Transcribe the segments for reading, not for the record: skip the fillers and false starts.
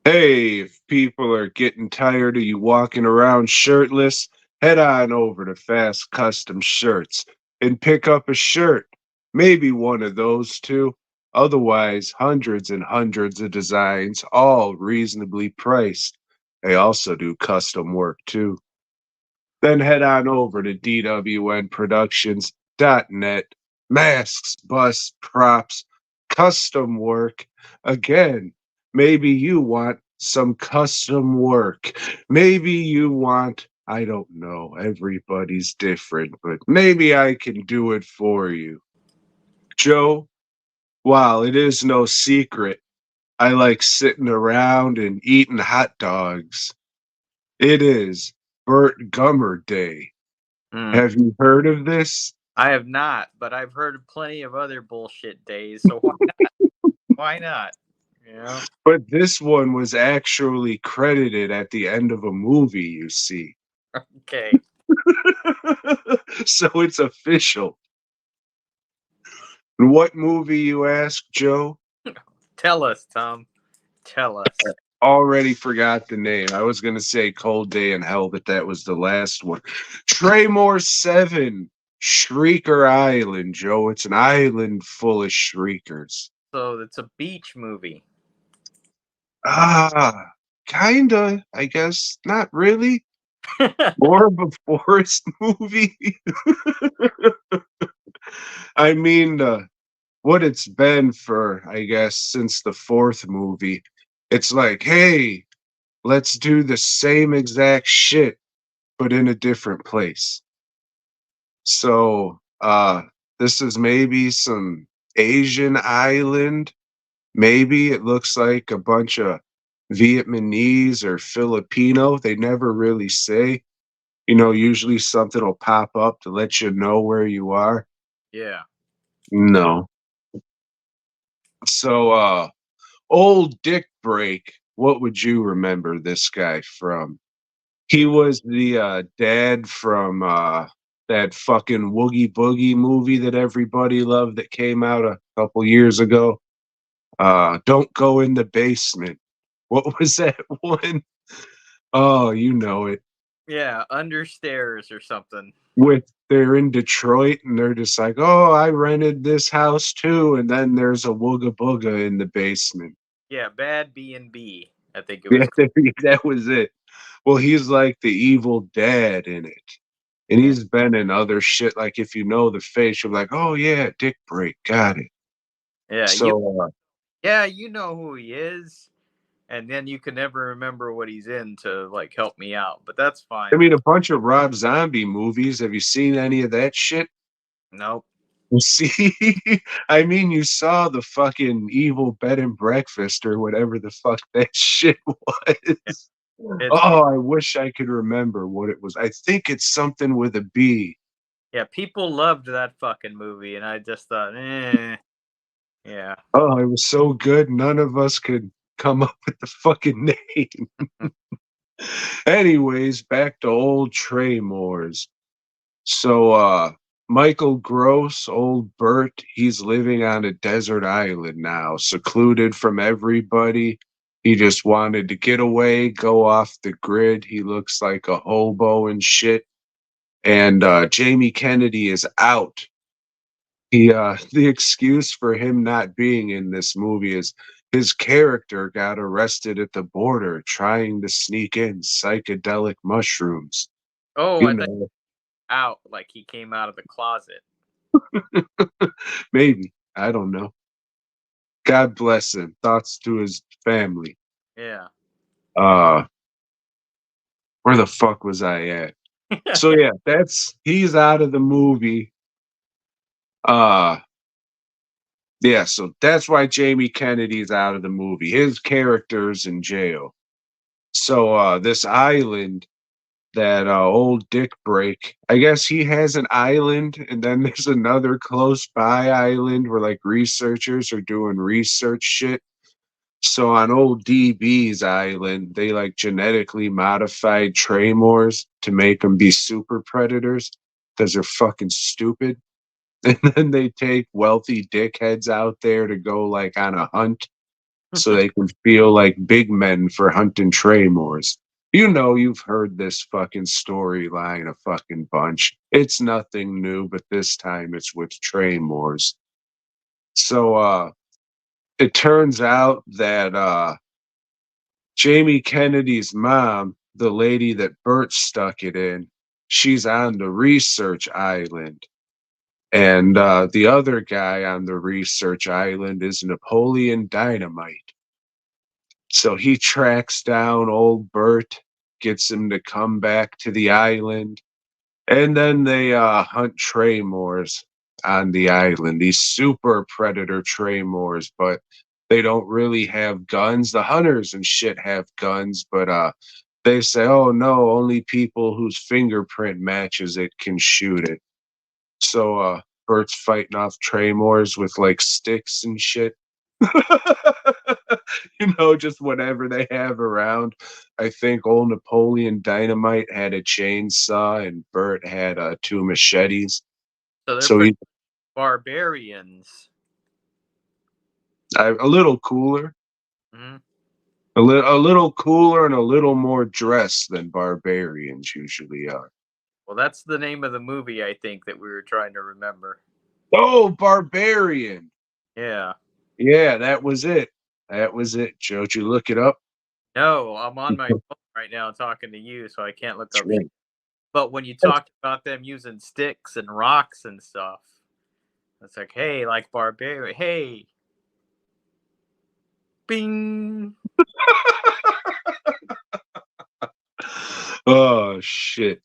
Hey, if people are getting tired of you walking around shirtless, head on over to Fast Custom Shirts and pick up a shirt. Maybe one of those two. Otherwise, hundreds and hundreds of designs, all reasonably priced. They also do custom work too. Then head on over to dwnproductions.net. Masks, busts, props, custom work. Again, maybe you want some custom work. Maybe you want, I don't know, everybody's different, but maybe I can do it for you. Joe, while it is no secret, I like sitting around and eating hot dogs. It is Burt Gummer Day. Mm. Have you heard of this? I have not, but I've heard of plenty of other bullshit days. So why not? Why not? You know? But this one was actually credited at the end of a movie, you see. Okay. So it's official. What movie, you ask, Joe? Tell us, Tom. Tell us. Already forgot the name. I was going to say Cold Day in Hell, but that was the last one. Tremors 7, Shrieker Island, Joe. It's an island full of shriekers. So it's a beach movie. Ah, kinda, I guess. Not really. More of a forest movie. I mean, what it's been for, I guess, since the fourth movie. It's like, hey, let's do the same exact shit, but in a different place. So, this is maybe some Asian island. Maybe it looks like a bunch of Vietnamese or Filipino. They never really say. Usually something will pop up to let you know where you are. Yeah. No. So, old Dick Break, what would you remember this guy from? He was the dad from that fucking Woogie Boogie movie that everybody loved that came out a couple years ago. Don't Go in the Basement. What was that one? Oh, you know it. Yeah. Understairs or something. With they're in Detroit and they're just like, oh, I rented this house too, and then there's a Wooga Booga in the basement. Yeah. Bad B&B. I think it Yeah, was. that was it. Well, he's like the evil dad in it. And Yeah. he's been in other shit. Like if you know the face, you're like, oh yeah, Dick Break, got it. Yeah. So Yeah. You know who he is. And then you can never remember what he's in to like help me out. But that's I fine. mean a bunch of Rob Zombie movies. Have you seen any of that shit? Nope. See, I mean, you saw the fucking evil bed and breakfast or whatever the fuck that shit was. It's Oh, I wish I could remember what it was. I think it's something with a B. Yeah, people loved that fucking movie, and I just thought, yeah. Oh, it was so good. None of us could come up with the fucking name. Anyways, back to old Tremors. So, Michael Gross, old Bert, he's living on a desert island now, secluded from everybody. He just wanted to get away, go off the grid. He looks like a hobo and shit. And Jamie Kennedy is out. The excuse for him not being in this movie is his character got arrested at the border trying to sneak in psychedelic mushrooms. Oh, You I thought know, out like he came out of the closet. maybe. I don't know. God bless him. Thoughts to his family. Yeah. Uh, where the fuck was I at? So yeah, he's out of the movie. Uh, yeah, so that's why Jamie Kennedy's out of the movie. His character's in jail. So this island that old Dick Break, I guess he has an island, and then there's another close by island where like researchers are doing research shit. So on old DB's island, they like genetically modified Tremors to make them be super predators because they're fucking stupid. And then they take wealthy dickheads out there to go like on a hunt. so they can feel like big men for hunting Tremors. You know, you've heard this fucking storyline a fucking bunch. It's nothing new, but this time it's with Tremors. So it turns out that Jamie Kennedy's mom, the lady that Bert stuck it in, she's on the research island. And the other guy on the research island is Napoleon Dynamite. So he tracks down old Bert, gets him to come back to the island, and then they hunt Tremors on the island. These super predator Tremors, but they don't really have guns. The hunters and shit have guns, but they say, "Oh no, only people whose fingerprint matches it can shoot it." So Bert's fighting off Tremors with like sticks and shit. You know, just whatever they have around. I think old Napoleon Dynamite had a chainsaw and Bert had two machetes. So they're So pretty he's barbarians. a little cooler, Mhm. a little cooler, and a little more dressed than barbarians usually are. Well, that's the name of the movie, I think, that we were trying to remember. Oh, Barbarian! Yeah. Yeah, that was it. That was it. Joe, did you look it up? No, I'm on my phone right now talking to you, so I can't look That's up shit. right. But when you That's talked about them using sticks and rocks and stuff, it's like, hey, like barbarian, hey, bing. oh shit.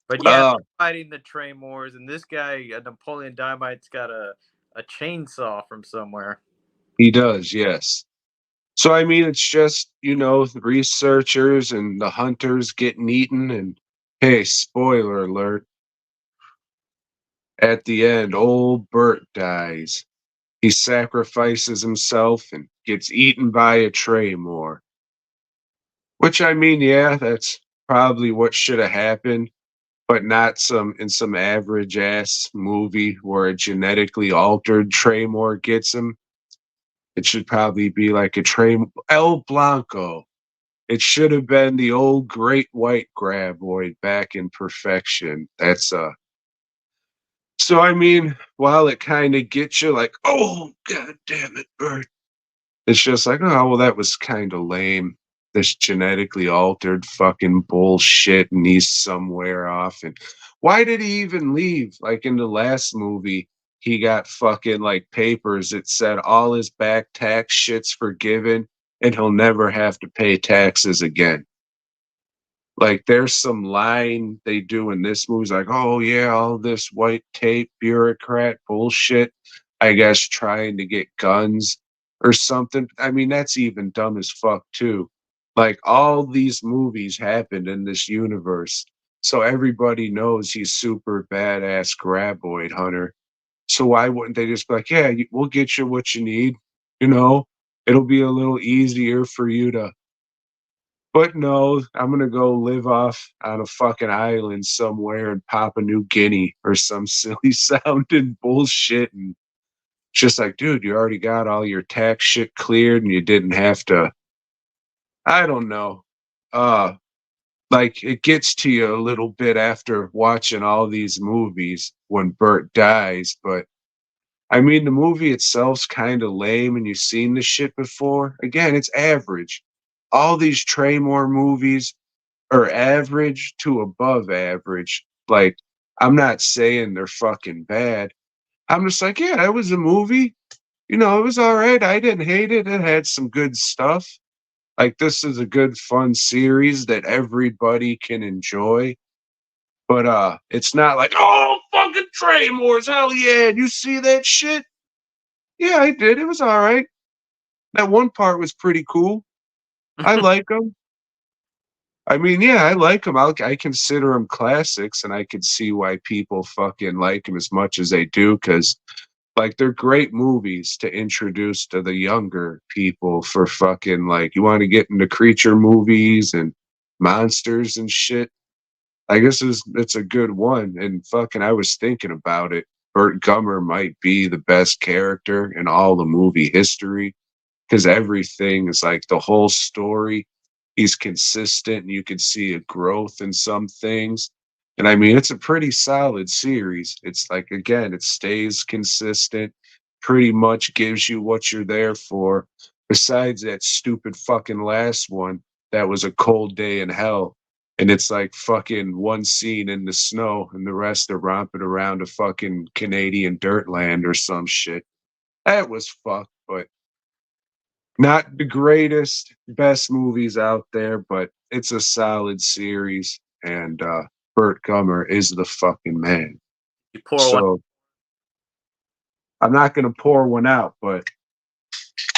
But yeah, Uh they're fighting the Tremors, and this guy, Napoleon Dynamite's got a chainsaw from somewhere. he does, yes. So I mean, it's just the researchers and the hunters getting eaten, and hey, spoiler alert! At the end, old Bert dies. He sacrifices himself and gets eaten by a Tremor. Which I mean, yeah, that's probably what should have happened, but not some average ass movie where a genetically altered Tremor gets him. It should probably be like a Trem El Blanco. It should have been the old great white graboid back in perfection. That's so I mean, while it kind of gets you like, oh god damn it, Bert. It's just like, oh well, that was kind of lame. This genetically altered fucking bullshit, and he's somewhere off. And why did he even leave? Like in the last movie, he got fucking like papers that said all his back tax shit's forgiven, and he'll never have to pay taxes again. Like there's some line they do in this movie. It's like, oh yeah, all this white tape bureaucrat bullshit. I guess trying to get guns or something. I mean, that's even dumb as fuck too. Like all these movies happened in this universe. So everybody knows he's super badass graboid hunter. So why wouldn't they just be like, yeah, we'll get you what you need, you know? It'll be a little easier for you to but no, I'm gonna go live off on a fucking island somewhere in Papua New Guinea or some silly sounding bullshit. And just like, dude, you already got all your tax shit cleared and you didn't have to. I don't know. Uh, like it gets to you a little bit after watching all these movies when Bert dies. But I mean, the movie itself's kind of lame and you've seen this shit before. Again, it's average. All these Tremor movies or average to above average. Like, I'm not saying they're fucking bad. I'm just like, yeah, that was a movie. It was all right. I didn't hate it. It had some good stuff. Like, this is a good, fun series that everybody can enjoy. But it's not like, oh, fucking Tremors, hell yeah! You see that shit? Yeah, I did. It was all right. That one part was pretty cool. I like them. I mean, yeah, I like them. I consider them classics, and I can see why people fucking like them as much as they do, because like they're great movies to introduce to the younger people for fucking like you want to get into creature movies and monsters and shit. I guess it's a good one. And fucking, I was thinking about it. Burt Gummer might be the best character in all the movie history. because everything is like the whole story. He's consistent, and you can see a growth in some things. And I mean, it's a pretty solid series. It's like, again, it stays consistent, pretty much gives you what you're there for. Besides that stupid fucking last one, that was a cold day in hell. And it's like fucking one scene in the snow, and the rest are romping around a fucking Canadian dirt land or some shit. That was fucked, but not the greatest, best movies out there, but it's a solid series, and Burt Gummer is the fucking man. You pour one. So I'm not gonna pour one out, but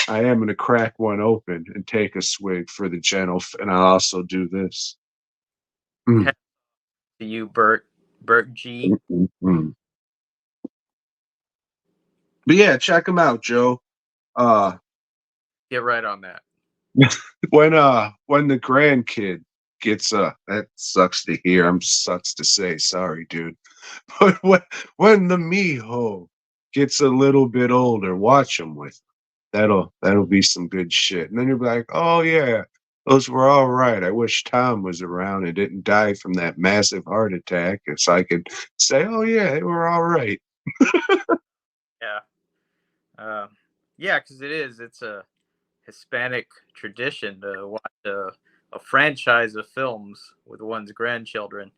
I am gonna crack one open and take a swig for the gentle, and I'll also do this. Mm, Head to you, Bert G. mm, mm, mm. But yeah, check them out, Joe. Uh, Get right on that. when the grandkid gets that sucks to hear. I'm sucks to say, sorry, dude. But when the mijo gets a little bit older, watch him with. That'll be some good shit. And then you'll be like, oh yeah, those were all right. I wish Tom was around and didn't die from that massive heart attack, so I could say, oh yeah, they were all right. Yeah. Um, yeah, because it's a Hispanic tradition to watch a franchise of films with one's grandchildren.